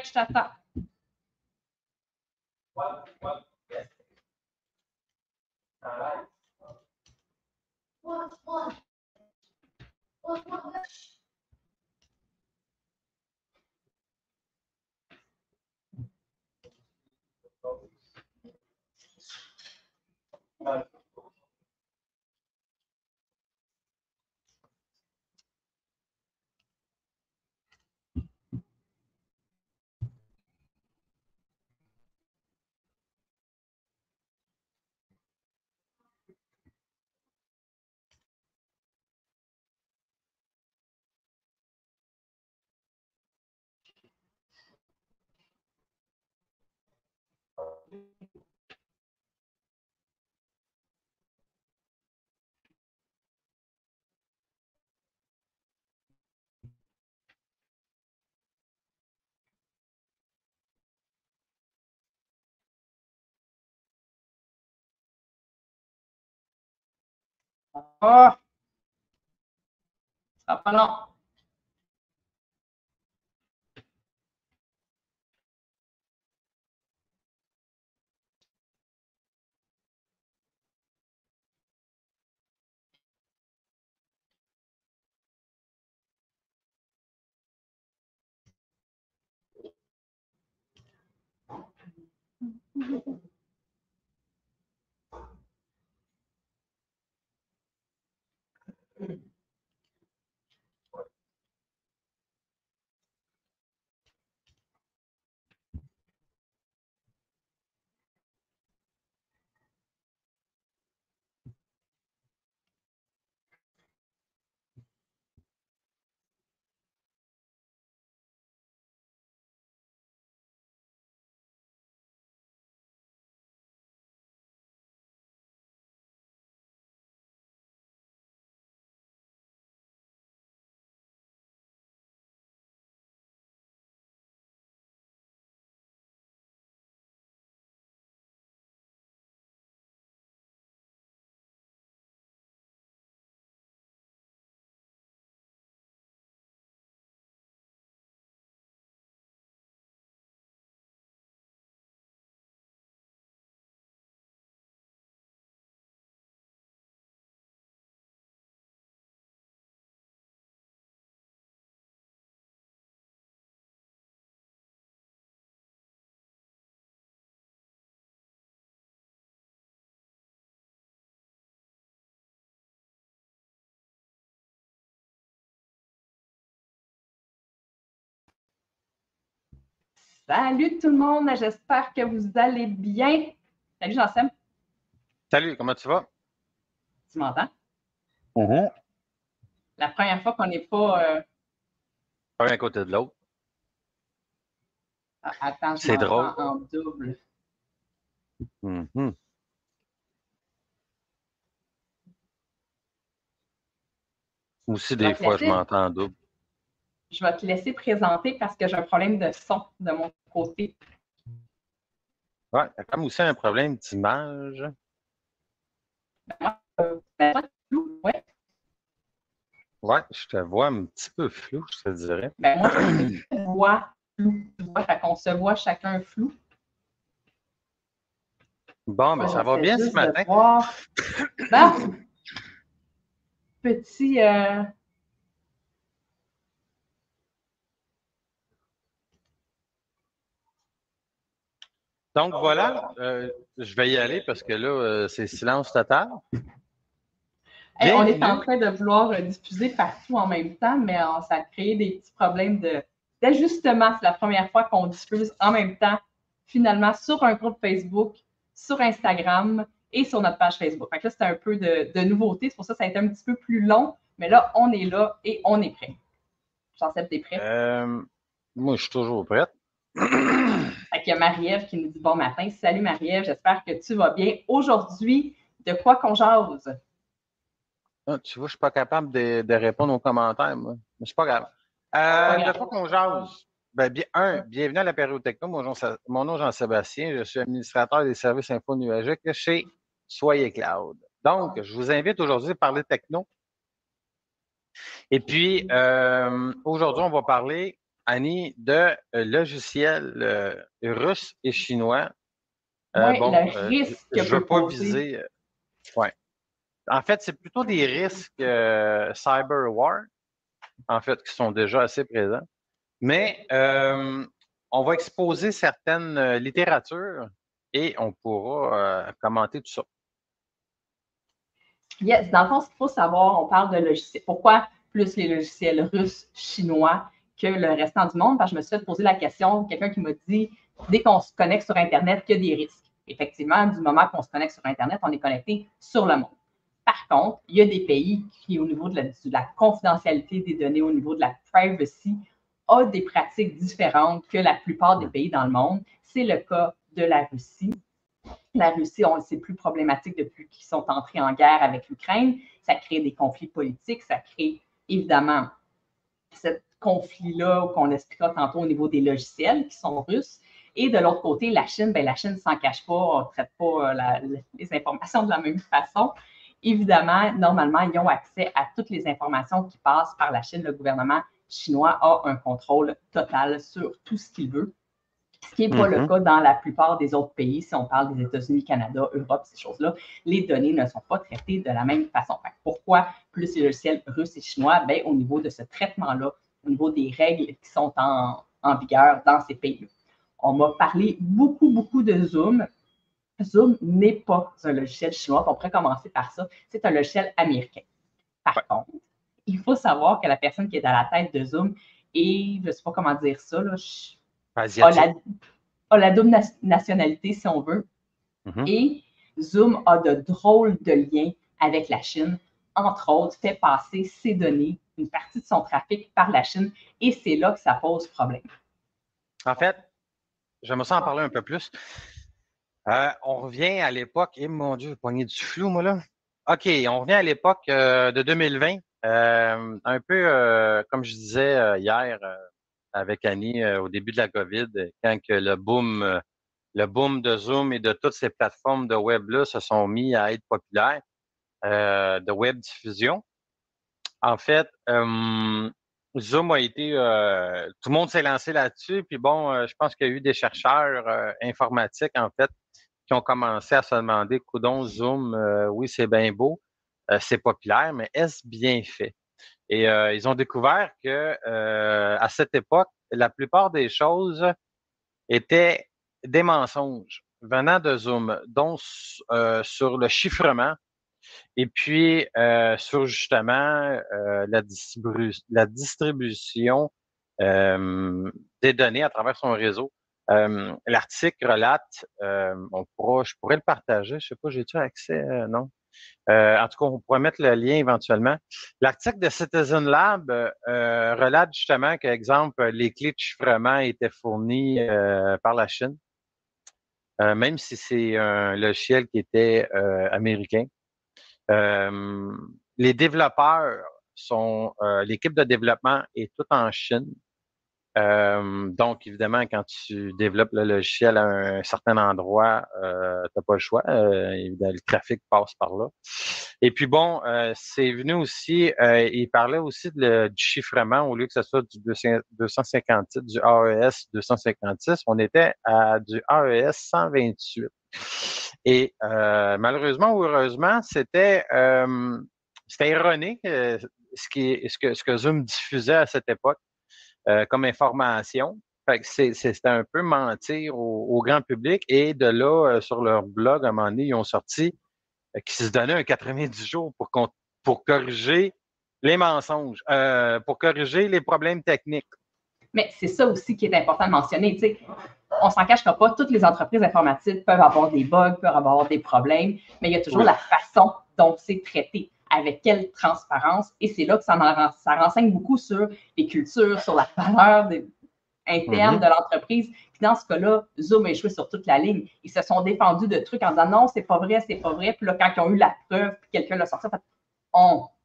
correct, je t'attends. Ah! Ça va pas long. Salut tout le monde, j'espère que vous allez bien. Salut Jean-Sam. Salut, comment tu vas? Tu m'entends? Mm-hmm. La première fois qu'on n'est pas... Un à côté de l'autre. Attends, je C'est drôle. m'entends en double. Mm-hmm. Aussi, des fois, je m'entends en double. Je vais te laisser présenter parce que j'ai un problème de son de mon côté. Ouais, t'as comme aussi un problème d'image. Ouais. Ouais, je te vois un petit peu flou, je te dirais. Ben, moi, je te vois flou. Tu vois, fait qu'on se voit chacun flou. Bon, mais ça va bien ce matin. Voir... Bon, petit... Donc voilà, je vais y aller parce que là, c'est silence total. Hey, on est en train de vouloir diffuser partout en même temps, mais ça a créé des petits problèmes d'ajustement. C'est la première fois qu'on diffuse en même temps, finalement, sur un groupe Facebook, sur Instagram et sur notre page Facebook. Fait que là, c'était un peu de nouveauté. C'est pour ça que ça a été un petit peu plus long, mais là, on est là et on est prêt. Jean-Seb, t'es prêt? Moi, je suis toujours prête. Fait qu'il y a Marie-Ève qui nous dit bon matin. Salut Marie-Ève, j'espère que tu vas bien. Aujourd'hui, de quoi qu'on jase? Ah, tu vois, je suis pas capable de répondre aux commentaires, moi. Mais c'est pas grave. De quoi qu'on jase? Ben, bienvenue à la Périotechno. Mon nom est Jean-Sébastien. Je suis administrateur des services info nuagiques chez Soyez Cloud. Donc, je vous invite aujourd'hui à parler techno. Et puis, aujourd'hui, on va parler Annie, de logiciels russes et chinois. Oui, Bon, le risque que je ne veux peut pas poser. viser. Ouais. En fait, c'est plutôt des risques cyber war, en fait, qui sont déjà assez présents. Mais on va exposer certaines littératures et on pourra commenter tout ça. Yes, dans le fond, ce qu'il faut savoir, on parle de logiciels. Pourquoi plus les logiciels russes, chinois que le restant du monde? Parce que je me suis fait poser la question, quelqu'un qui m'a dit, dès qu'on se connecte sur Internet, qu'il y a des risques. Effectivement, du moment qu'on se connecte sur Internet, on est connecté sur le monde. Par contre, il y a des pays qui, au niveau de la confidentialité des données, au niveau de la privacy, ont des pratiques différentes que la plupart des pays dans le monde. C'est le cas de la Russie. La Russie, on le sait, plus problématique depuis qu'ils sont entrés en guerre avec l'Ukraine. Ça crée des conflits politiques, ça crée évidemment ce conflit-là qu'on expliquera tantôt au niveau des logiciels qui sont russes. Et de l'autre côté, la Chine, bien, la Chine ne s'en cache pas, on ne traite pas les informations de la même façon. Évidemment, normalement, ils ont accès à toutes les informations qui passent par la Chine. Le gouvernement chinois a un contrôle total sur tout ce qu'il veut. Ce qui n'est pas le cas dans la plupart des autres pays. Si on parle des États-Unis, Canada, Europe, ces choses-là, les données ne sont pas traitées de la même façon. Pourquoi plus les logiciels russes et chinois? Bien, au niveau de ce traitement-là, au niveau des règles qui sont en vigueur dans ces pays-là. On m'a parlé beaucoup de Zoom. Zoom n'est pas un logiciel chinois. On pourrait commencer par ça. C'est un logiciel américain. Par contre, il faut savoir que la personne qui est à la tête de Zoom et je ne sais pas comment dire ça, là, a la double nationalité, si on veut. Et Zoom a de drôles de liens avec la Chine. Entre autres, fait passer ses données, une partie de son trafic par la Chine, et c'est là que ça pose problème. En fait, j'aimerais ça en parler un peu plus. On revient à l'époque, et mon Dieu, poigné du flou, moi là. OK, on revient à l'époque de 2020, un peu comme je disais hier avec Annie au début de la COVID, quand que le boom de Zoom et de toutes ces plateformes de web-là se sont mis à être populaires, de web diffusion. En fait, Zoom a été, tout le monde s'est lancé là-dessus, puis bon, je pense qu'il y a eu des chercheurs informatiques, en fait, qui ont commencé à se demander, coudon, Zoom, oui, c'est bien beau, c'est populaire, mais est-ce bien fait? Et ils ont découvert que à cette époque, la plupart des choses étaient des mensonges venant de Zoom, dont sur le chiffrement et puis sur justement la distribution des données à travers son réseau. L'article relate, je pourrais le partager, je sais pas, j'ai-tu accès? Non. En tout cas, on pourrait mettre le lien éventuellement. L'article de Citizen Lab relate justement que, exemple, les clés de chiffrement étaient fournies par la Chine, même si c'est un logiciel qui était américain. Les développeurs l'équipe de développement est toute en Chine. Donc, évidemment, quand tu développes le logiciel à un certain endroit, tu n'as pas le choix. Le trafic passe par là. Et puis bon, c'est venu aussi, il parlait aussi du chiffrement, au lieu que ce soit du 256, du AES 256, on était à du AES 128. Et malheureusement ou heureusement, c'était ironique ce que Zoom diffusait à cette époque. Comme information. Fait que c'était un peu mentir au grand public. Et de là, sur leur blog, à un moment donné, ils ont sorti qu'ils se donnaient un 90 jours pour corriger les mensonges, pour corriger les problèmes techniques. Mais c'est ça aussi qui est important de mentionner. Tu sais, on s'en cachera pas, toutes les entreprises informatiques peuvent avoir des bugs, peuvent avoir des problèmes, mais il y a toujours la façon dont c'est traité, avec quelle transparence, et c'est là que ça renseigne beaucoup sur les cultures, sur la valeur interne de l'entreprise. Puis dans ce cas-là, Zoom a échoué sur toute la ligne. Ils se sont défendus de trucs en disant non, c'est pas vrai, c'est pas vrai. Puis là, quand ils ont eu la preuve, puis quelqu'un l'a sorti,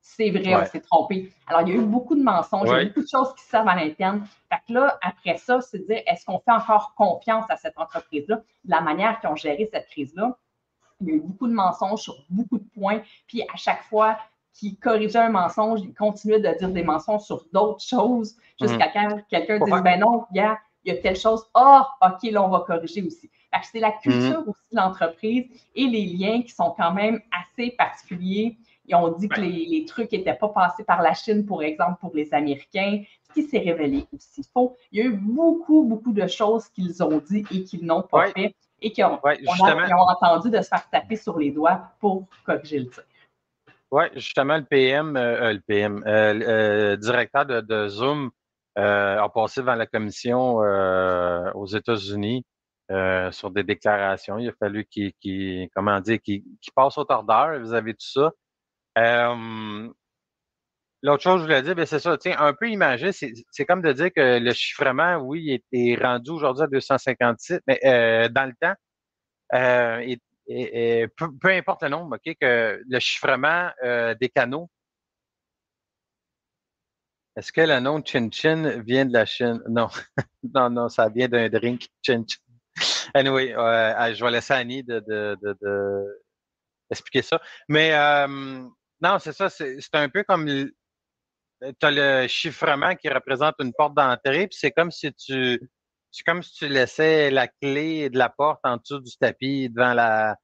c'est vrai, on s'est trompé. Alors, il y a eu beaucoup de mensonges, il y a eu beaucoup de choses qui servent à l'interne. Fait que là, après ça, c'est de dire, est-ce qu'on fait encore confiance à cette entreprise-là, de la manière qu'ils ont géré cette crise-là? Il y a eu beaucoup de mensonges sur beaucoup de points. Puis à chaque fois qui corrigeait un mensonge, il continuait de dire des mensonges sur d'autres choses, jusqu'à quand quelqu'un dise, ben non, regarde, il y a telle chose, OK, là, on va corriger aussi. C'est la culture aussi de l'entreprise et les liens qui sont quand même assez particuliers. Ils ont dit que les trucs n'étaient pas passés par la Chine, pour exemple, pour les Américains, ce qui s'est révélé aussi faux. Il y a eu beaucoup, beaucoup de choses qu'ils ont dit et qu'ils n'ont pas fait et qu'ils ont entendu de se faire taper sur les doigts pour corriger le tir. Oui, justement, le directeur de Zoom a passé devant la commission aux États-Unis sur des déclarations. Il a fallu qu'il passe au tordeur vis-à-vis de tout ça. L'autre chose que je voulais dire, c'est ça, un peu imagé, c'est comme de dire que le chiffrement, oui, est rendu aujourd'hui à 256, mais dans le temps, peu importe le nombre, OK, que le chiffrement des canaux. Est-ce que le nom Chin Chin vient de la Chine? Non. non, ça vient d'un drink Chin Chin. Anyway, je vais laisser Annie expliquer ça. Mais non, c'est ça, c'est un peu comme tu as le chiffrement qui représente une porte d'entrée, puis c'est comme si tu laissais la clé de la porte en dessous du tapis devant la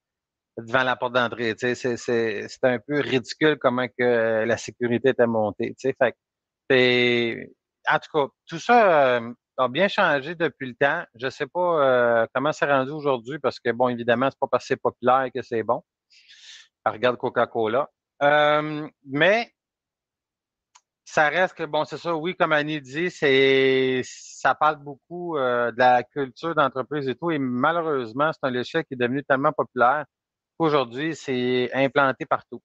porte d'entrée. C'est un peu ridicule comment que la sécurité était montée. Fait en tout cas, tout ça a bien changé depuis le temps. Je ne sais pas comment c'est rendu aujourd'hui parce que, bon, évidemment, c'est pas parce que c'est populaire que c'est bon. Regarde Coca-Cola. Mais ça reste que, bon, c'est ça, oui, comme Annie dit, ça parle beaucoup de la culture d'entreprise et tout. Et malheureusement, c'est un logiciel qui est devenu tellement populaire qu'aujourd'hui, c'est implanté partout.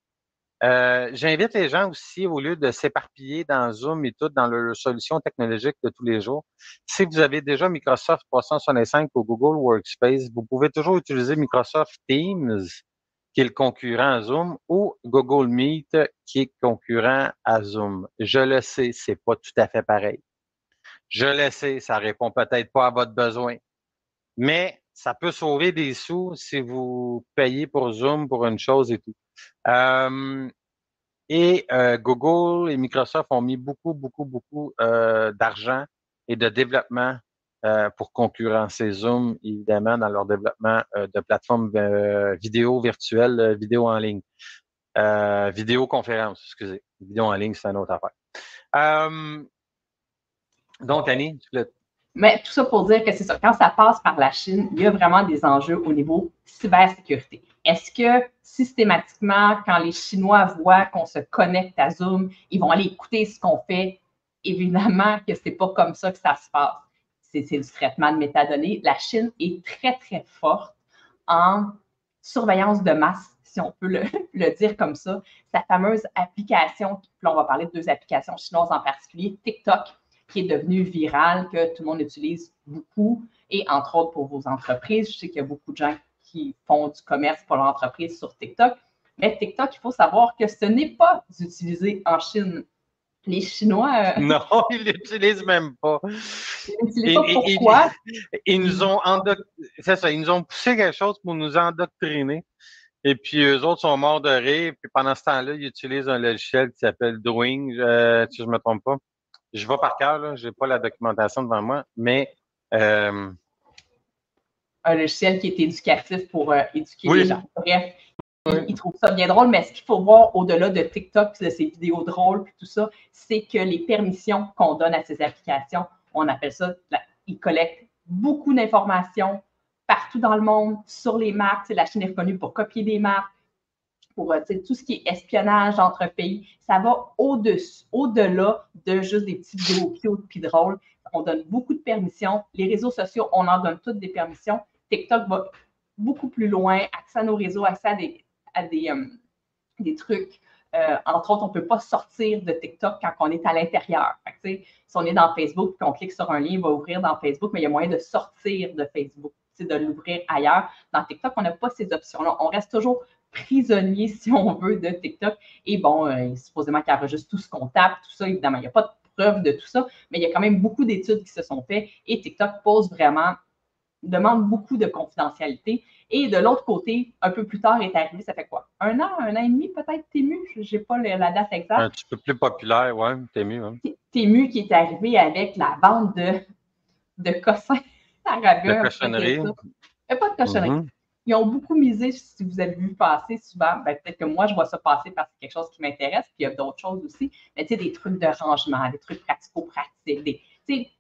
J'invite les gens aussi, au lieu de s'éparpiller dans Zoom et tout, dans leurs solutions technologiques de tous les jours, si vous avez déjà Microsoft 365 ou Google Workspace, vous pouvez toujours utiliser Microsoft Teams, qui est le concurrent à Zoom, ou Google Meet, qui est concurrent à Zoom. Je le sais, c'est pas tout à fait pareil. Je le sais, ça répond peut-être pas à votre besoin, mais ça peut sauver des sous si vous payez pour Zoom pour une chose et tout. Google et Microsoft ont mis beaucoup, beaucoup, beaucoup d'argent et de développement pour concurrencer Zoom, évidemment, dans leur développement de plateformes vidéo virtuelles, vidéo en ligne. Vidéoconférence, excusez. Vidéo en ligne, c'est une autre affaire. Donc, Annie, tu voulais... Mais tout ça pour dire que c'est ça. Quand ça passe par la Chine, il y a vraiment des enjeux au niveau cybersécurité. Est-ce que systématiquement, quand les Chinois voient qu'on se connecte à Zoom, ils vont aller écouter ce qu'on fait? Évidemment que c'est pas comme ça que ça se passe. C'est du traitement de métadonnées. La Chine est très, très forte en surveillance de masse, si on peut le dire comme ça. Sa fameuse application, là on va parler de deux applications chinoises en particulier, TikTok, qui est devenu viral, que tout le monde utilise beaucoup, et entre autres pour vos entreprises. Je sais qu'il y a beaucoup de gens qui font du commerce pour leur entreprise sur TikTok, mais TikTok, il faut savoir que ce n'est pas utilisé en Chine. Les Chinois... Non, ils ne l'utilisent même pas. Ils n'utilisent pas. Pourquoi? Ils nous ont c'est ça, ils nous ont poussé quelque chose pour nous endoctriner. Et puis, eux autres sont morts de rire. Puis pendant ce temps-là, ils utilisent un logiciel qui s'appelle Douyin, si je ne me trompe pas. Je vais par cœur, je n'ai pas la documentation devant moi, mais... Un logiciel qui est éducatif pour éduquer les gens. Bref, ils trouvent ça bien drôle, mais ce qu'il faut voir au-delà de TikTok, de ces vidéos drôles, puis tout ça, c'est que les permissions qu'on donne à ces applications, on appelle ça, ils collectent beaucoup d'informations partout dans le monde, sur les marques. La Chine est reconnue pour copier des marques, pour tout ce qui est espionnage entre pays. Ça va au-delà de juste des petites vidéos cute puis drôles. On donne beaucoup de permissions. Les réseaux sociaux, on en donne toutes des permissions. TikTok va beaucoup plus loin, accès à nos réseaux, accès à des trucs. Entre autres, on ne peut pas sortir de TikTok quand on est à l'intérieur. Si on est dans Facebook et qu'on clique sur un lien, il va ouvrir dans Facebook, mais il y a moyen de sortir de Facebook, de l'ouvrir ailleurs. Dans TikTok, on n'a pas ces options-là. On reste toujours prisonnier, si on veut, de TikTok. Et bon, supposément qu'il enregistre tout ce qu'on tape, tout ça, évidemment. Il n'y a pas de preuve de tout ça, mais il y a quand même beaucoup d'études qui se sont faites et TikTok pose vraiment demande beaucoup de confidentialité. Et de l'autre côté, un peu plus tard est arrivé, ça fait quoi? Un an et demi peut-être, Temu? Je n'ai pas la date exacte. Un petit peu plus populaire, ouais, Temu. Hein. Temu qui est arrivé avec la vente de cossins De arabes, cochonnerie. pas de cochonnerie. Ils ont beaucoup misé, si vous avez vu passer souvent, peut-être que moi, je vois ça passer parce que c'est quelque chose qui m'intéresse, puis il y a d'autres choses aussi, mais tu sais, des trucs de rangement, des trucs pratico-pratiques.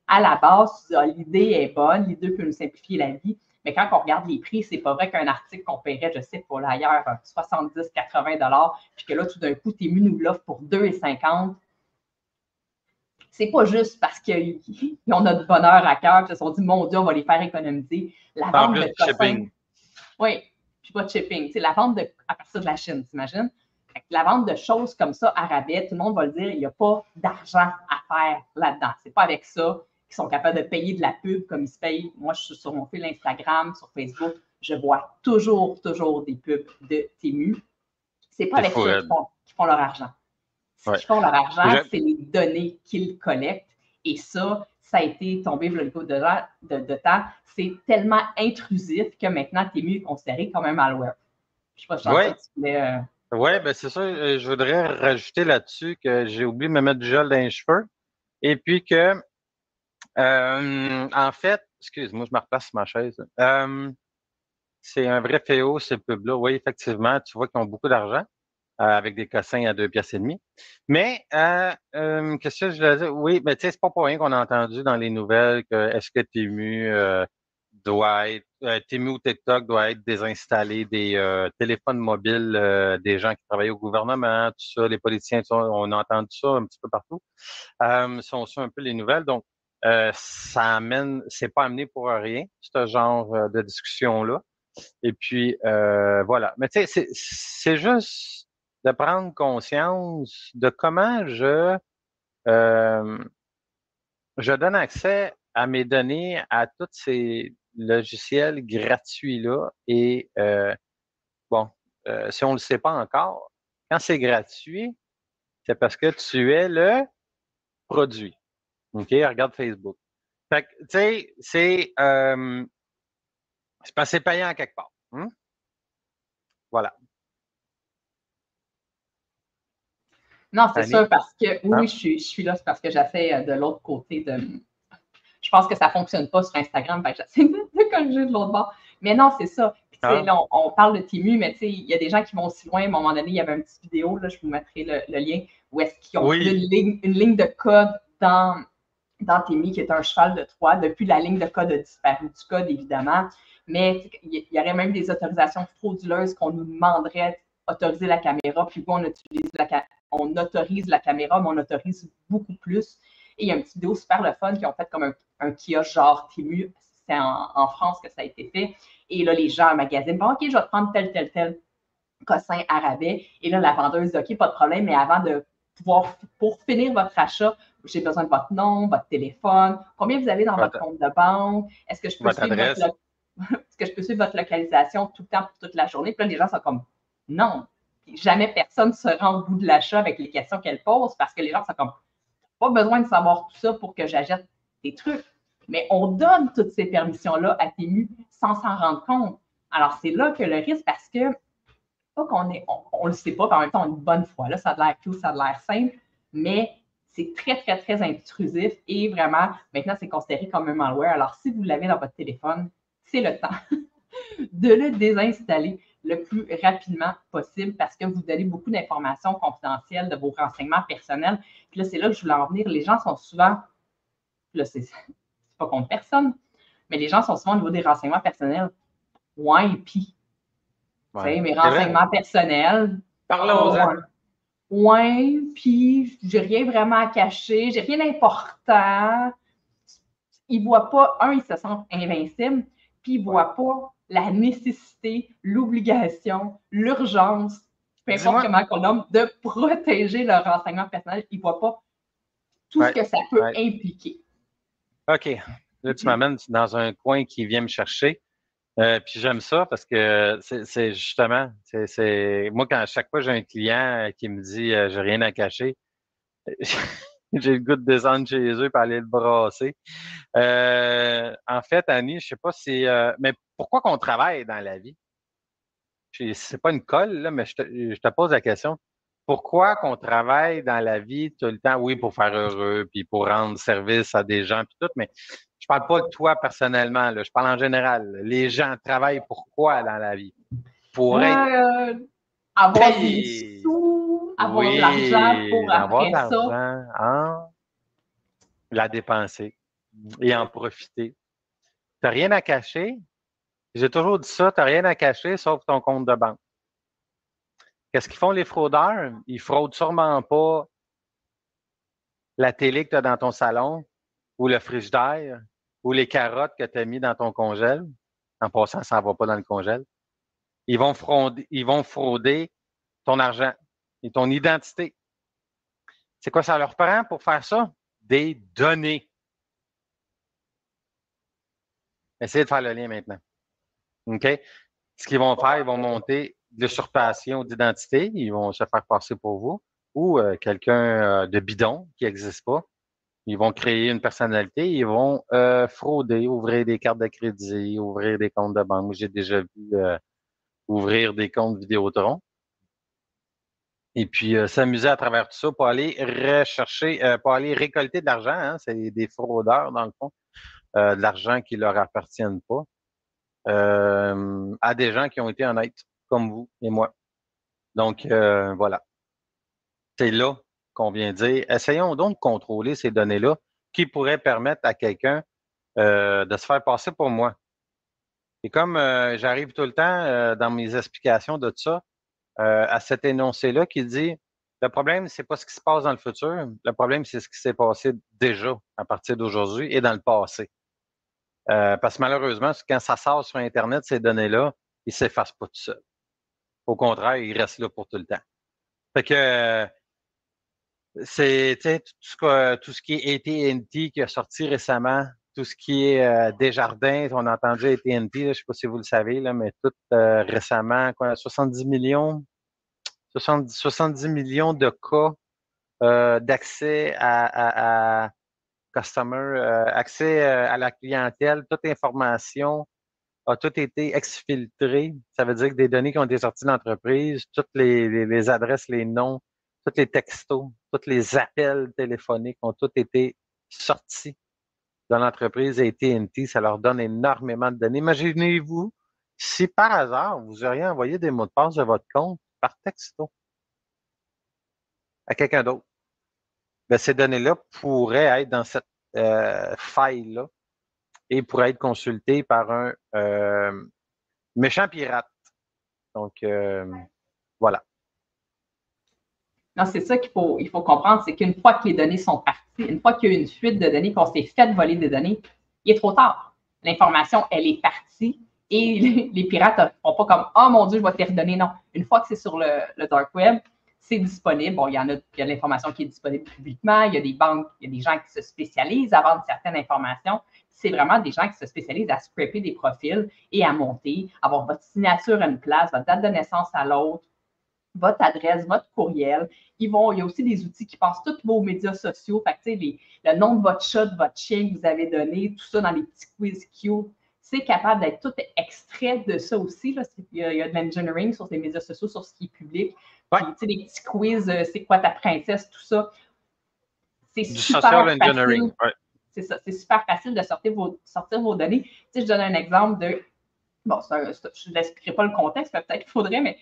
À la base, l'idée est bonne, l'idée peut nous simplifier la vie, mais quand on regarde les prix, c'est pas vrai qu'un article qu'on paierait, je sais pas, ailleurs, 70-80 $, puis que là, tout d'un coup, Temu nous l'offre pour 2,50 $. C'est pas juste parce qu'ils ont notre bonheur à cœur, ils se sont dit, mon Dieu, on va les faire économiser. La vente de cossins. Oui, puis pas de shipping. La vente à partir de la Chine, t'imagines? La vente de choses comme ça à rabais, tout le monde va le dire, il n'y a pas d'argent à faire là-dedans. C'est pas avec ça qu'ils sont capables de payer de la pub comme ils se payent. Moi, je suis sur mon fil Instagram, sur Facebook, je vois toujours des pubs de Temu. C'est pas avec ça qu'ils font leur argent. Ce qu'ils font leur argent, c'est les données qu'ils collectent. Et ça a été tombé le coup de temps. C'est tellement intrusif que maintenant, Temu est considéré comme un malware. Je sais pas, je pense que tu voulais... Oui, ben c'est ça. Je voudrais rajouter là-dessus que j'ai oublié de me mettre du gel dans les cheveux. Et puis que, en fait, excuse-moi, je me replace sur ma chaise. C'est un vrai fléau, ces pubs-là. Oui, effectivement, tu vois qu'ils ont beaucoup d'argent. Avec des cossins à 2,5 $. Mais, qu'est-ce que je voulais dire? Oui, mais tu sais, c'est pas pour rien qu'on a entendu dans les nouvelles que est-ce que Temu Temu ou TikTok doit être désinstallé des téléphones mobiles des gens qui travaillent au gouvernement, tout ça, les politiciens, on a entendu ça un petit peu partout. Sont ça un peu les nouvelles. Donc, c'est pas amené pour rien, ce genre de discussion-là. Et puis, voilà. Mais tu sais, c'est juste de prendre conscience de comment je donne accès à mes données à tous ces logiciels gratuits-là. Et bon, si on ne le sait pas encore, quand c'est gratuit, c'est parce que tu es le produit. OK? Regarde Facebook. Fait que, tu sais, c'est parce que c'est payant quelque part. Voilà. Non, c'est sûr, parce que oui, je suis là, c'est parce que j'essaie de l'autre côté de. Je pense que ça ne fonctionne pas sur Instagram, j'essaie de corriger de l'autre bord. Mais non, c'est ça. Puis, là, on parle de Temu, mais il y a des gens qui vont aussi loin. À un moment donné, il y avait une petite vidéo, là, je vous mettrai le lien, où est-ce qu'ils ont une ligne de code dans Temu qui est un cheval de Troie. Depuis, la ligne de code a disparu du code, évidemment. Mais il y aurait même des autorisations frauduleuses qu'on nous demanderait d'autoriser la caméra. Puis, on autorise la caméra, mais on autorise beaucoup plus. Et il y a une petite vidéo super le fun qui ont fait comme un kiosque genre Temu. C'est en France que ça a été fait. Et là, les gens en magasin bon, OK, je vais te prendre tel cossin à rabais. Et là, la vendeuse dit OK, pas de problème, mais avant de pour finir votre achat, j'ai besoin de votre nom, votre téléphone, combien vous avez dans votre compte de banque, est-ce que je peux suivre votre localisation tout le temps pour toute la journée? Puis là, les gens sont comme non. Jamais personne ne se rend au bout de l'achat avec les questions qu'elle pose parce que les gens sont comme pas besoin de savoir tout ça pour que j'achète des trucs. Mais on donne toutes ces permissions-là à Temu sans s'en rendre compte. Alors, c'est là que le risque, parce que pas qu'on est, on le sait pas, en même temps, on a une bonne foi. Là, ça a l'air cute, ça a l'air simple, mais c'est très intrusif et vraiment, maintenant, c'est considéré comme un malware. Alors, si vous l'avez dans votre téléphone, c'est le temps de le désinstaller le plus rapidement possible parce que vous donnez beaucoup d'informations confidentielles de vos renseignements personnels. Puis là, c'est là que je voulais en venir. Les gens sont souvent, là, c'est pas contre personne, mais les gens sont souvent au niveau des renseignements personnels. Ouais, puis, mes renseignements personnels. Parlons-en. Ouais, puis j'ai rien vraiment à cacher, j'ai rien d'important. Ils ne voient pas, ils se sentent invincibles, puis ils ne voient pas la nécessité, l'obligation, l'urgence, peu importe comment on nomme, de protéger leur renseignement personnel. Ils ne voient pas tout ce que ça peut impliquer. OK. Là, tu m'amènes dans un coin qui vient me chercher. Puis j'aime ça parce que c'est justement, moi, quand à chaque fois j'ai un client qui me dit j'ai rien à cacher, J'ai le goût de descendre chez eux et aller le brasser. En fait, Annie, je sais pas si... mais pourquoi qu'on travaille dans la vie? C'est pas une colle, là, mais je te pose la question. Pourquoi qu'on travaille dans la vie tout le temps? Oui, pour faire heureux, puis pour rendre service à des gens, puis tout, mais je parle pas de toi personnellement, là, je parle en général. Les gens travaillent pourquoi dans la vie? Pour être Euh, avoir des payés. sous, avoir de l'argent Oui, pour avoir de après ça. l'argent, hein? La dépenser et en profiter. T'as rien à cacher? J'ai toujours dit ça, t'as rien à cacher sauf ton compte de banque. Qu'est-ce qu'ils font les fraudeurs? Ils fraudent sûrement pas la télé que tu as dans ton salon ou le frigidaire ou les carottes que tu as mis dans ton congèle. En passant, ça ne va pas dans le congèle. Ils vont frauder ton argent et ton identité. C'est quoi ça leur prend pour faire ça? Des données. Essayez de faire le lien maintenant. OK? Ce qu'ils vont faire, ils vont monter de l'usurpation d'identité. Ils vont se faire passer pour vous ou quelqu'un de bidon qui n'existe pas. Ils vont créer une personnalité, ils vont frauder, ouvrir des cartes de crédit, ouvrir des comptes de banque. J'ai déjà vu ouvrir des comptes Vidéotron. Et puis s'amuser à travers tout ça pour aller rechercher, pour aller récolter de l'argent. Hein, c'est des fraudeurs, dans le fond, de l'argent qui leur appartiennent pas, à des gens qui ont été honnêtes, comme vous et moi. Donc, voilà. C'est là qu'on vient dire, essayons donc de contrôler ces données-là qui pourraient permettre à quelqu'un de se faire passer pour moi. Et comme j'arrive tout le temps dans mes explications de tout ça, à cet énoncé-là qui dit, le problème, c'est pas ce qui se passe dans le futur, le problème, c'est ce qui s'est passé déjà à partir d'aujourd'hui et dans le passé. Parce que malheureusement, quand ça sort sur Internet, ces données-là, ils s'effacent pas tout seuls. Au contraire, ils restent là pour tout le temps. Fait que c'est tout ce qui est AT&T qui a sorti récemment, tout ce qui est Desjardins, on a entendu AT&T, je ne sais pas si vous le savez, là, mais tout récemment, quoi, 70 millions, 70 millions de cas d'accès à customer, accès à la clientèle, toute information a tout été exfiltré. Ça veut dire que des données qui ont été sorties de l'entreprise, toutes les adresses, les noms, tous les textos, tous les appels téléphoniques ont tous été sortis de l'entreprise AT&T. Ça leur donne énormément de données. Imaginez-vous si par hasard, vous auriez envoyé des mots de passe de votre compte par texto à quelqu'un d'autre. Bien, ces données-là pourraient être dans cette faille-là et pourraient être consultées par un méchant pirate. Donc, voilà. Non, c'est ça il faut comprendre, c'est qu'une fois que les données sont parties, une fois qu'il y a eu une fuite de données, qu'on s'est fait voler des données, il est trop tard. L'information, elle est partie et les pirates ne font pas comme « Oh mon Dieu, je vais te les redonner ». Non, une fois que c'est sur le dark web, c'est disponible. Bon, il y a de l'information qui est disponible publiquement, il y a des banques, il y a des gens qui se spécialisent à vendre certaines informations. C'est vraiment des gens qui se spécialisent à scraper des profils et à monter, avoir votre signature à une place, votre date de naissance à l'autre, votre adresse, votre courriel. Il y a aussi des outils qui passent tous vos médias sociaux. Fait que, le nom de votre chat, de votre chien que vous avez donné, tout ça dans les petits quiz cute. C'est capable d'être tout extrait de ça aussi. Là. Il y a de l'engineering sur les médias sociaux, sur ce qui est public. Ouais. Puis, les petits quiz, c'est quoi ta princesse, tout ça. C'est super facile. Ouais. C'est ça, c'est super facile de sortir vos données. Je donne un exemple de. Bon, je n'expliquerai pas le contexte, peut-être qu'il faudrait, mais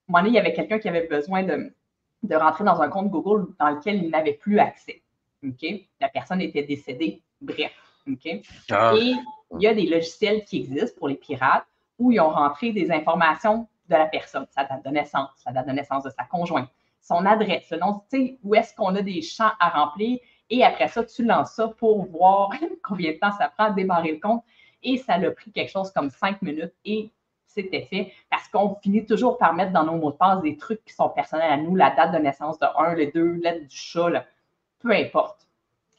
un moment donné, il y avait quelqu'un qui avait besoin de rentrer dans un compte Google dans lequel il n'avait plus accès. Okay? La personne était décédée. Bref. Okay? Ah. Et il y a des logiciels qui existent pour les pirates où ils ont rentré des informations de la personne, sa date de naissance, la date de naissance de sa conjointe, son adresse, le nom, tu sais, où est-ce qu'on a des champs à remplir. Et après ça, tu lances ça pour voir combien de temps ça prend à démarrer le compte. Et ça l'a pris quelque chose comme 5 minutes. Et c'était fait parce qu'on finit toujours par mettre dans nos mots de passe des trucs qui sont personnels à nous, la date de naissance de un, les 2 lettres du chat, là, peu importe.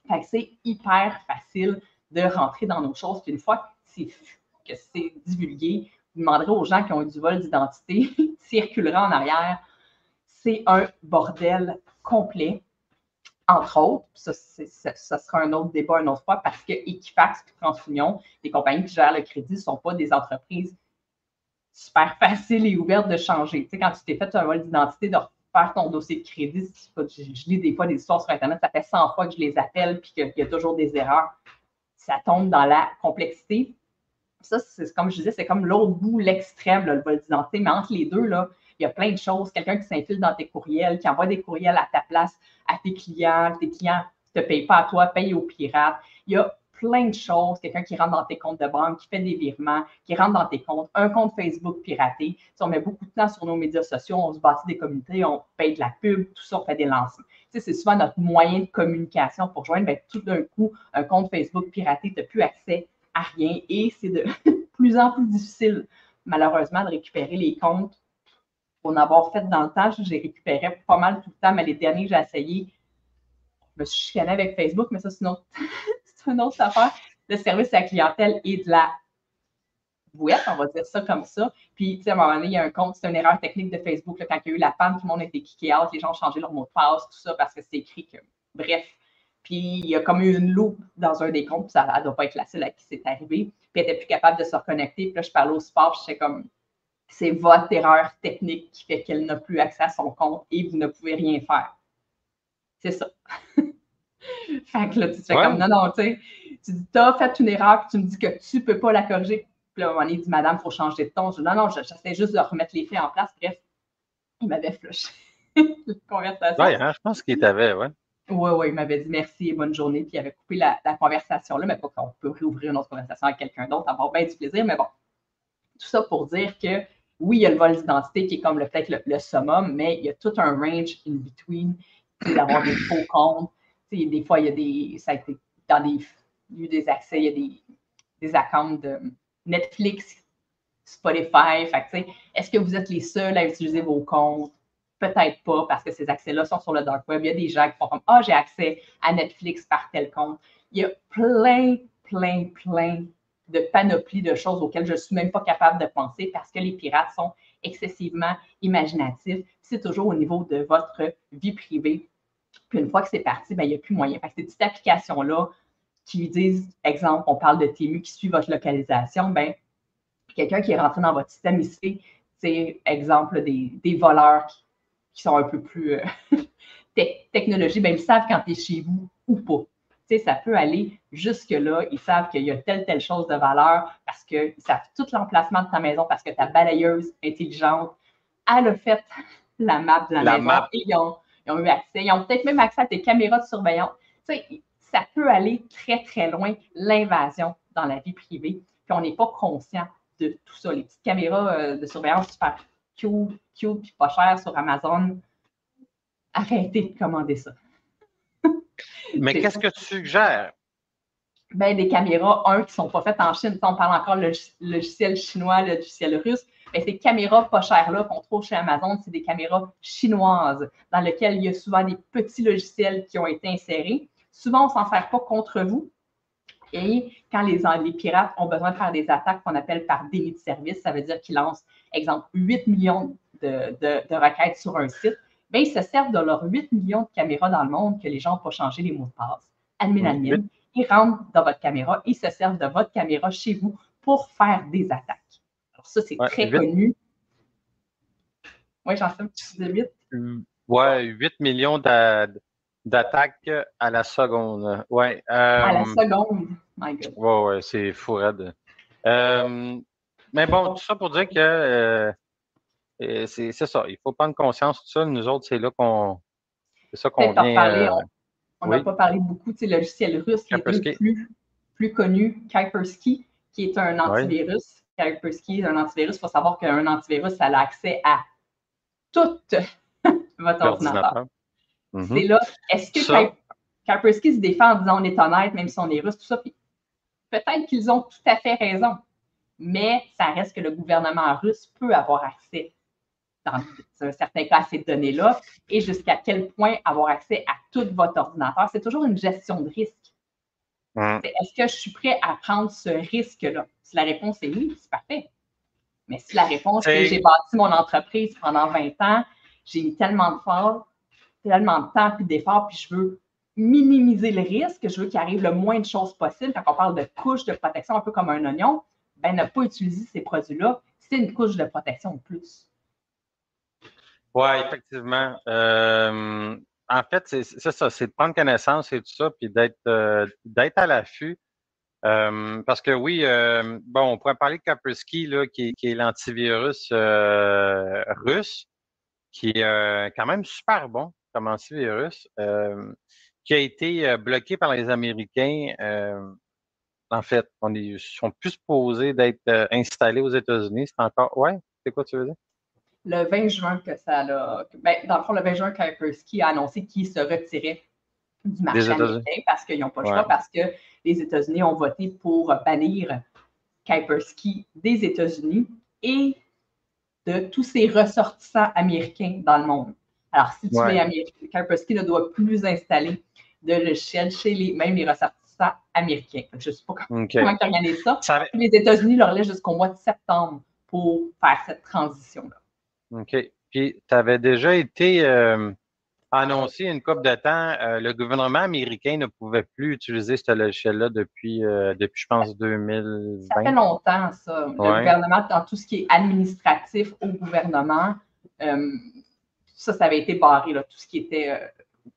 Fait que c'est hyper facile de rentrer dans nos choses. Puis une fois que c'est divulgué, vous demanderez aux gens qui ont eu du vol d'identité, circulera en arrière. C'est un bordel complet. entre autres, ça sera un autre débat une autre fois, parce que Equifax et TransUnion, les compagnies qui gèrent le crédit, ne sont pas des entreprises super faciles et ouvertes de changer. Tu sais, quand tu t'es fait un vol d'identité, de refaire ton dossier de crédit, je lis des fois des histoires sur Internet, ça fait 100 fois que je les appelle puis qu'il y a toujours des erreurs. Ça tombe dans la complexité. Ça, c'est comme je disais, c'est comme l'autre bout, l'extrême, le vol d'identité, mais entre les deux, là, il y a plein de choses. Quelqu'un qui s'infile dans tes courriels, qui envoie des courriels à ta place, à tes clients ne te payent pas à toi, payent aux pirates. Il y a plein de choses. Quelqu'un qui rentre dans tes comptes de banque, qui fait des virements, qui rentre dans tes comptes, un compte Facebook piraté. Si on met beaucoup de temps sur nos médias sociaux, on se bâtit des communautés, on paye de la pub, tout ça, on fait des lancements. Tu sais, c'est souvent notre moyen de communication pour joindre. Bien, tout d'un coup, un compte Facebook piraté, tu n'as plus accès à rien et c'est de plus en plus difficile, malheureusement, de récupérer les comptes. Pour en avoir fait dans le temps, j'ai récupéré pas mal tout le temps, mais les derniers que j'ai essayé, je me suis chicanée avec Facebook, mais ça, c'est une autre affaire. Le service à la clientèle et de la bouette, on va dire ça comme ça. Puis, tu sais, à un moment donné, il y a un compte, c'est une erreur technique de Facebook, là, quand il y a eu la panne, tout le monde a été kické out, les gens ont changé leur mot de passe, tout ça, parce que c'est écrit que, bref. Puis, il y a comme eu une loupe dans un des comptes, puis ça ne doit pas être facile à qui c'est arrivé. Puis, elle n'était plus capable de se reconnecter. Puis là, je parlais au support, je j'étais comme, c'est votre erreur technique qui fait qu'elle n'a plus accès à son compte et vous ne pouvez rien faire. C'est ça. Fait que là, tu te fais comme, non, tu sais, tu dis, t'as fait une erreur, puis tu me dis que tu ne peux pas la corriger. Puis là, à un moment donné, il dit, madame, il faut changer de ton. Je dis, non, j'essaie juste de remettre les faits en place. Bref, il m'avait flushé la conversation. Oui, hein, je pense qu'il t'avait, oui. Oui, il m'avait dit merci et bonne journée, puis il avait coupé la conversation là, mais pas qu'on peut réouvrir une autre conversation avec quelqu'un d'autre, avoir bien du plaisir, mais bon. Tout ça pour dire que oui, il y a le vol d'identité qui est comme peut-être le summum, mais il y a tout un range in between, d'avoir des faux comptes. Des fois, il y a ça a été dans il y a eu des accès, il y a des accounts de Netflix, Spotify. Fait que, est-ce que vous êtes les seuls à utiliser vos comptes? Peut-être pas, parce que ces accès-là sont sur le dark web. Il y a des gens qui font comme ah, j'ai accès à Netflix par tel compte. Il y a plein de panoplie de choses auxquelles je ne suis même pas capable de penser parce que les pirates sont excessivement imaginatifs. C'est toujours au niveau de votre vie privée. Puis une fois que c'est parti, ben, il n'y a plus moyen. Fait que ces petites applications-là qui disent, exemple, on parle de TMU qui suit votre localisation, ben, quelqu'un qui est rentré dans votre système ici, c'est exemple des voleurs qui sont un peu plus technologiques, ben, ils savent quand tu es chez vous ou pas. Ça peut aller jusque-là. Ils savent qu'il y a telle chose de valeur parce qu'ils savent tout l'emplacement de ta maison parce que ta balayeuse intelligente, elle a fait la map de la maison et ils ont eu accès. Ils ont peut-être même accès à tes caméras de surveillance. Ça peut aller très loin, l'invasion dans la vie privée. Puis on n'est pas conscient de tout ça. Les petites caméras de surveillance super cute puis pas chères sur Amazon. Arrêtez de commander ça. Mais qu'est-ce que tu suggères? Ben, des caméras, qui ne sont pas faites en Chine. On parle encore le logiciel chinois, le logiciel russe. Ben, ces caméras pas chères-là qu'on trouve chez Amazon, c'est des caméras chinoises dans lesquelles il y a souvent des petits logiciels qui ont été insérés. Souvent, on ne s'en sert pas contre vous. Et quand les pirates ont besoin de faire des attaques qu'on appelle par déni de service, ça veut dire qu'ils lancent, exemple, 8 millions de requêtes sur un site, bien, ils se servent de leurs 8 millions de caméras dans le monde que les gens n'ont pas changé les mots de passe. Admin. Ils rentrent dans votre caméra, ils se servent de votre caméra chez vous pour faire des attaques. Alors ça, c'est très connu. Oui, j'en sais un petit peu 8. Oui, 8 millions d'attaques à la seconde. Ouais, à la seconde, my God. Oui, c'est fou raide. Mais bon, tout ça pour dire que c'est ça. Il faut prendre conscience de ça. Nous autres, c'est là qu'on vient. On n'a pas parlé beaucoup du logiciel russe, les deux plus connus, Kaspersky, qui est un antivirus. Kaspersky est un antivirus. Il faut savoir qu'un antivirus, ça a accès à tout votre ordinateur. C'est là, est-ce que Kaspersky se défend en disant on est honnête, même si on est russe, tout ça? Puis peut-être qu'ils ont tout à fait raison, mais ça reste que le gouvernement russe peut avoir accès dans un certain cas à ces données-là et jusqu'à quel point avoir accès à tout votre ordinateur. C'est toujours une gestion de risque. Est-ce que je suis prêt à prendre ce risque-là? Si la réponse est oui, c'est parfait. Mais si la réponse est j'ai bâti mon entreprise pendant 20 ans, j'ai mis tellement de temps puis d'efforts, puis je veux minimiser le risque, je veux qu'il arrive le moins de choses possible. Quand on parle de couche de protection, un peu comme un oignon, ben ne pas utiliser ces produits-là, c'est une couche de protection de plus. Oui, effectivement. En fait, c'est ça, c'est de prendre connaissance et tout ça, puis d'être à l'affût. Parce que oui, bon, on pourrait parler de Kaspersky, là, qui est l'antivirus russe, qui est quand même super bon comme antivirus, qui a été bloqué par les Américains. En fait, ils sont plus supposés d'être installés aux États-Unis. C'est encore. Ouais, c'est quoi tu veux dire? Le 20 juin que ça l'a. Ben, dans le fond, le 20 juin, Kaspersky a annoncé qu'il se retirait du marché américain parce qu'ils n'ont pas le choix, parce que les États-Unis ont voté pour bannir Kaspersky des États-Unis et de tous ses ressortissants américains dans le monde. Alors, si tu es américain, Kaspersky ne doit plus installer de logiciels chez même les ressortissants américains. Je ne sais pas comment tu organises ça. Les États-Unis leur laissent jusqu'au mois de septembre pour faire cette transition-là. OK. Puis, tu avais déjà été annoncé une couple de temps, le gouvernement américain ne pouvait plus utiliser ce logiciel-là depuis, je pense, 2020. Ça fait longtemps, ça. Le gouvernement, dans tout ce qui est administratif au gouvernement, ça avait été barré, là, tout ce qui était,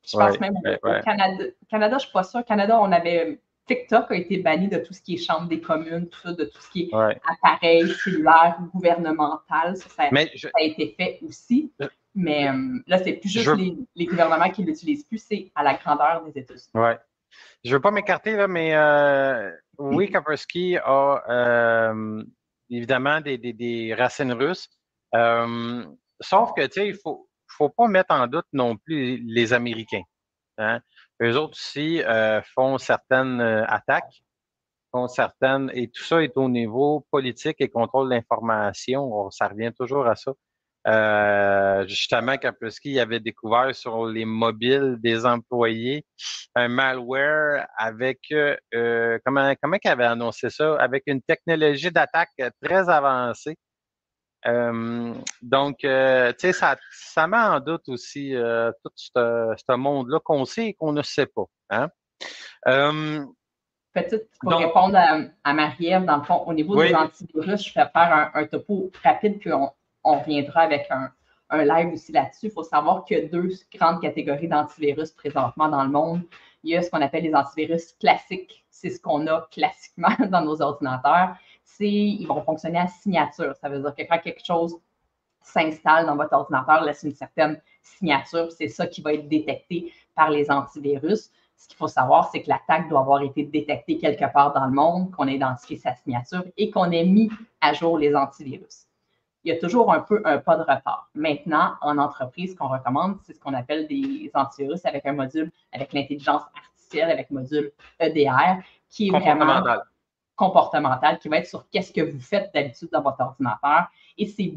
je pense même au Canada. Canada, je ne suis pas sûre. Au Canada, on avait, TikTok a été banni de tout ce qui est chambre des communes, tout ça, de tout ce qui est appareil cellulaire gouvernemental. Ça a été fait aussi. Mais là, c'est plus juste les gouvernements qui ne l'utilisent plus, c'est à la grandeur des États-Unis. Oui. Je ne veux pas m'écarter, là, mais oui, Kaspersky a évidemment des racines russes. Sauf que, tu sais, il faut pas mettre en doute non plus les Américains. Hein? Eux autres aussi font certaines attaques, et tout ça est au niveau politique et contrôle de l'information. Ça revient toujours à ça. Justement, Kaspersky avait découvert sur les mobiles des employés un malware avec comment qu'il avait annoncé ça? Avec une technologie d'attaque très avancée. Donc, tu sais, ça met en doute aussi tout ce monde-là qu'on sait et qu'on ne sait pas. Hein? Petite, pour répondre à Marie-Ève, dans le fond, au niveau des antivirus, je vais faire un topo rapide, puis on reviendra avec un live aussi là-dessus. Il faut savoir qu'il y a deux grandes catégories d'antivirus présentement dans le monde. Il y a ce qu'on appelle les antivirus classiques. C'est ce qu'on a classiquement dans nos ordinateurs. Ils vont fonctionner à signature. Ça veut dire que quand quelque chose s'installe dans votre ordinateur, laisse une certaine signature. C'est ça qui va être détecté par les antivirus. Ce qu'il faut savoir, c'est que l'attaque doit avoir été détectée quelque part dans le monde, qu'on ait identifié sa signature et qu'on ait mis à jour les antivirus. Il y a toujours un peu un pas de retard. Maintenant, en entreprise, ce qu'on recommande, c'est ce qu'on appelle des antivirus avec un module avec l'intelligence artificielle, avec module EDR, qui est vraiment comportemental, qui va être sur qu'est-ce que vous faites d'habitude dans votre ordinateur. Et c'est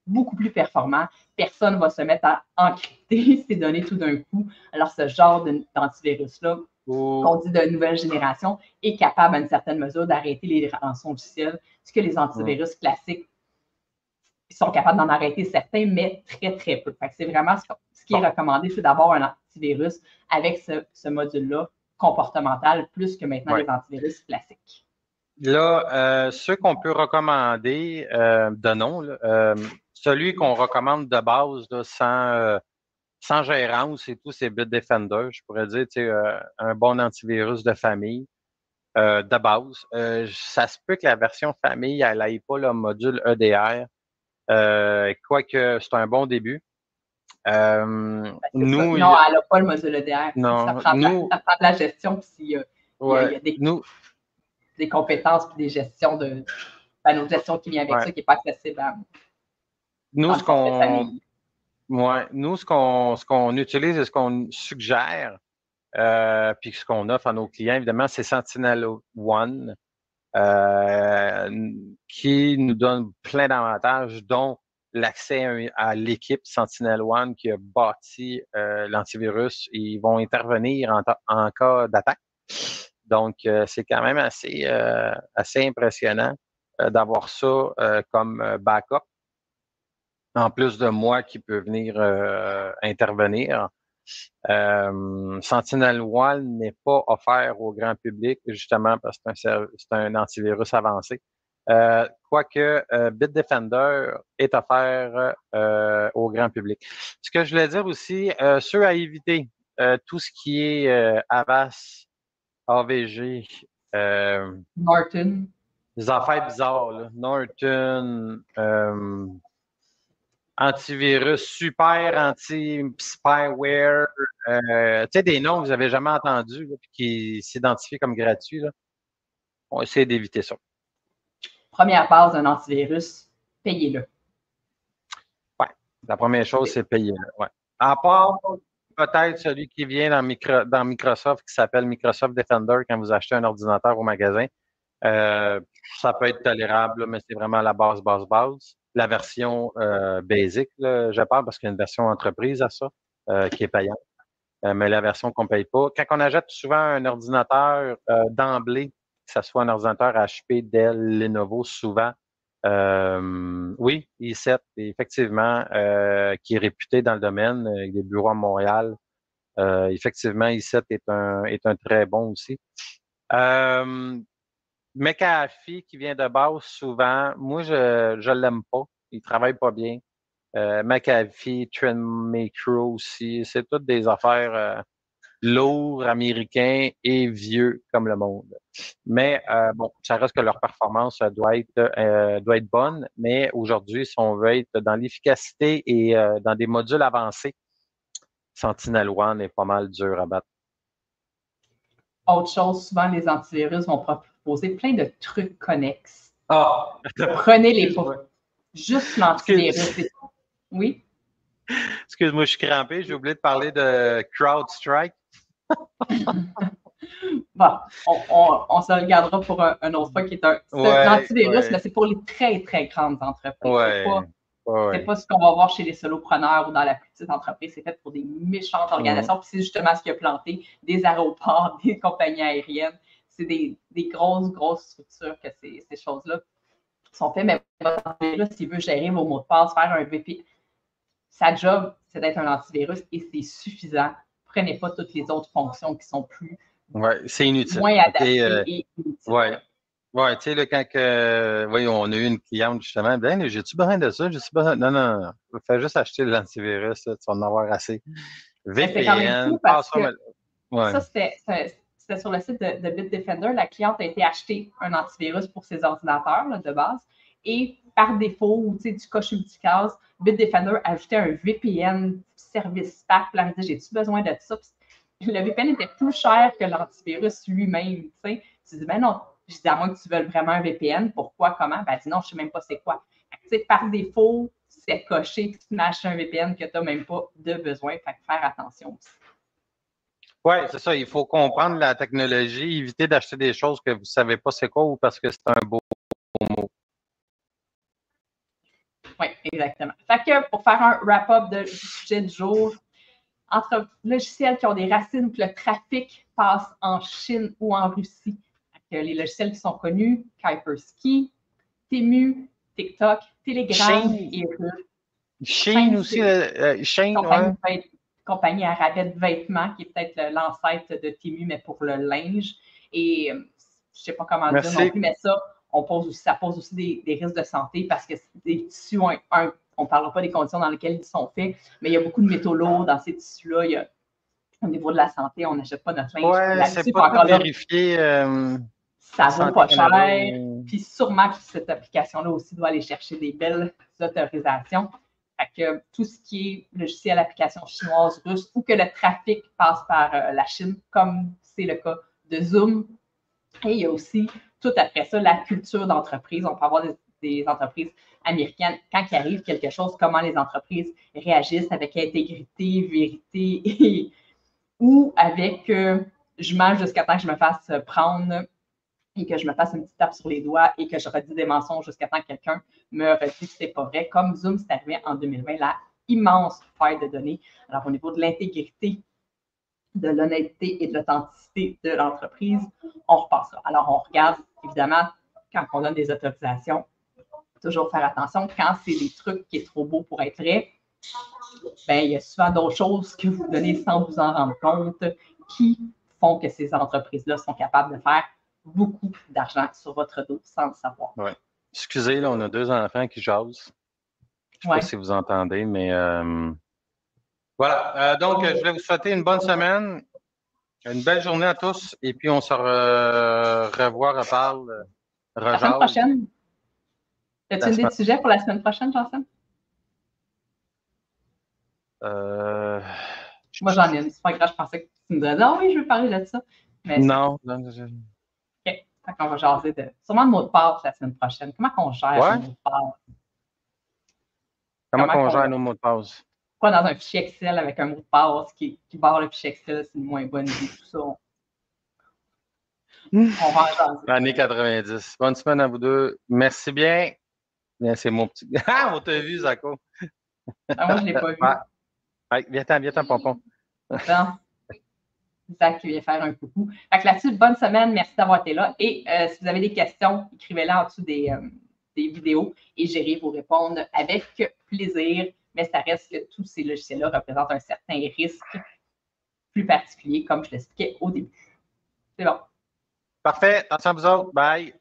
beaucoup plus performant. Personne ne va se mettre à encrypter ces données tout d'un coup. Alors, ce genre d'antivirus-là, qu'on dit de nouvelle génération, est capable à une certaine mesure d'arrêter les rançongiciels, ce que les antivirus classiques sont capables d'en arrêter certains, mais très, très peu. C'est vraiment ce qui est recommandé, c'est d'avoir un antivirus avec ce module-là comportemental, plus que maintenant les antivirus classiques. Là, ceux qu'on peut recommander de nom, celui qu'on recommande de base là, sans gérance et tout, c'est Bitdefender. Je pourrais dire, un bon antivirus de famille de base. Ça se peut que la version famille, elle n'aille pas le module EDR, quoique c'est un bon début. Non, elle n'a pas le module EDR. Non, ça prend de la gestion, puis il y a des compétences et des gestions de panneaux de gestion qui vient avec ça, qui n'est pas accessible à nous, ce qu'on utilise et ce qu'on suggère, puis ce qu'on offre à nos clients, évidemment, c'est SentinelOne, qui nous donne plein d'avantages, dont l'accès à l'équipe SentinelOne qui a bâti l'antivirus. Ils vont intervenir en cas d'attaque. Donc, c'est quand même assez impressionnant d'avoir ça comme backup, en plus de moi qui peut venir intervenir. Sentinel-One n'est pas offert au grand public, justement parce que c'est un antivirus avancé. Quoique Bitdefender est offert au grand public. Ce que je voulais dire aussi, ceux à éviter, tout ce qui est Avast, AVG, Norton. des affaires bizarres, là. Norton, antivirus, super anti-spyware, tu sais, des noms que vous n'avez jamais entendus, là, puis qui s'identifient comme gratuits, là. On va essayer d'éviter ça. Première base d'un antivirus, payez-le. Ouais. La première chose, c'est payer-le. Ouais. À part peut-être celui qui vient dans Microsoft, qui s'appelle Microsoft Defender quand vous achetez un ordinateur au magasin. Ça peut être tolérable, là, mais c'est vraiment la base. La version basic, là, je parle parce qu'il y a une version entreprise à ça, qui est payante. Mais la version qu'on ne paye pas. Quand on achète souvent un ordinateur d'emblée, que ce soit un ordinateur HP, Dell, Lenovo, souvent, oui, i7, effectivement, qui est réputé dans le domaine, avec des bureaux à Montréal. Effectivement, i7 est un très bon aussi. McAfee qui vient de base souvent, moi je l'aime pas. Il travaille pas bien. McAfee, Trendmaker aussi, c'est toutes des affaires lourds, américains et vieux comme le monde. Mais bon, ça reste que leur performance doit être bonne, mais aujourd'hui, si on veut être dans l'efficacité et dans des modules avancés, Sentinel-One est pas mal dur à battre. Autre chose, souvent les antivirus vont proposer plein de trucs connexes. Ah! Prenez-les pas. Juste l'antivirus. Oui? Excuse-moi, je suis crampé. J'ai oublié de parler de CrowdStrike. Bon, on se regardera pour un autre fois qui est un antivirus, mais c'est pour les très, très grandes entreprises. C'est pas ce qu'on va voir chez les solopreneurs ou dans la petite entreprise. C'est fait pour des méchantes organisations. Puis c'est justement ce qui a planté des aéroports, des compagnies aériennes. C'est des grosses structures que ces choses-là sont faites. Mais votre antivirus, s'il veut gérer vos mots de passe, faire un VPN, sa job, c'est d'être un antivirus et c'est suffisant. Prenez pas toutes les autres fonctions qui sont plus c'est inutile. Moins adaptées et inutiles. Ouais, tu sais, là, quand on a eu une cliente, justement, ben, j'ai-tu besoin de ça? J'ai-tu besoin? Non. Fais juste acheter l'antivirus, là, tu vas en avoir assez. VPN, password. Ça, c'était sur le site de Bitdefender. La cliente a été acheter un antivirus pour ses ordinateurs là, de base. Et par défaut, tu coches une petite case, Bitdefender ajoutait un VPN service pack. Là, elle me dit, j'ai-tu besoin de ça? Puis, le VPN était plus cher que l'antivirus lui-même. Tu dis, ben non, je dis, à moins que tu veuilles vraiment un VPN, pourquoi, comment? Ben, elle dit, non, je ne sais même pas c'est quoi. Par défaut, c'est coché que tu m'achètes un VPN que tu n'as même pas de besoin. Fait que faire attention aussi. Oui, c'est ça. Il faut comprendre la technologie, éviter d'acheter des choses que vous ne savez pas c'est quoi ou parce que c'est un beau mot. Oui, exactement. Fait que pour faire un wrap-up du sujet du jour, entre logiciels qui ont des racines que le trafic passe en Chine ou en Russie, les logiciels qui sont connus, Kaspersky, Temu, TikTok, Telegram et Shane aussi, Shane, compagnie à rabais de vêtements, qui est peut-être l'ancêtre de Temu, mais pour le linge. Et je ne sais pas comment dire non plus, mais ça, ça pose aussi des risques de santé parce que des tissus, on ne parlera pas des conditions dans lesquelles ils sont faits, mais il y a beaucoup de métaux lourds dans ces tissus-là. Au niveau de la santé, on n'achète pas notre linge. Oui, c'est pas vérifié. Ça vaut pas cher. Puis sûrement que cette application-là aussi doit aller chercher des belles autorisations. Fait que tout ce qui est logiciel, application chinoise, russe, ou que le trafic passe par la Chine, comme c'est le cas de Zoom. Et il y a aussi, tout après ça, la culture d'entreprise. On peut avoir des entreprises américaines. Quand il arrive quelque chose, comment les entreprises réagissent avec intégrité, vérité, ou avec je mange jusqu'à temps que je me fasse prendre et que je me fasse une petite tape sur les doigts et que je redis des mensonges jusqu'à temps que quelqu'un me redise que c'est pas vrai. Comme Zoom, c'est arrivé en 2020, la immense faille de données. Alors, au niveau de l'intégrité, de l'honnêteté et de l'authenticité de l'entreprise, on repasse là. Alors, on regarde, évidemment, quand on donne des autorisations, toujours faire attention. Quand c'est des trucs qui sont trop beaux pour être vrai, ben, il y a souvent d'autres choses que vous donnez sans vous en rendre compte qui font que ces entreprises-là sont capables de faire beaucoup d'argent sur votre dos sans le savoir. Ouais. Excusez, là, on a 2 enfants qui jasent. Je ne sais pas si vous entendez, mais voilà. Donc, je voulais vous souhaiter une bonne semaine, une belle journée à tous, et puis on se revoit, reparle, La semaine rejase. prochaine. As-tu une idée de sujet pour la semaine prochaine, Janssen? Moi, j'en ai une. C'est pas grave, je pensais que tu me disais, ah oui, je veux parler de ça. Mais non. OK. On va jaser sûrement de mots de passe la semaine prochaine. Comment on gère les mots de passe? Comment on gère nos mots de passe? Pas dans un fichier Excel avec un mot de passe qui barre le fichier Excel, c'est une moins bonne idée, tout ça. On va en jaser. Année 90. Bonne semaine à vous deux. Merci bien. C'est mon petit. Ah, on t'a vu, Zako. Moi, je ne l'ai pas vu. Ouais, viens-t'en, Pompon. Zach qui vient faire un coucou. Fait que là-dessus, bonne semaine. Merci d'avoir été là. Et si vous avez des questions, écrivez-les en dessous des vidéos et j'irai vous répondre avec plaisir. Mais ça reste que tous ces logiciels-là représentent un certain risque plus particulier, comme je l'expliquais au début. C'est bon. Parfait. Attention à vous autres. Bye.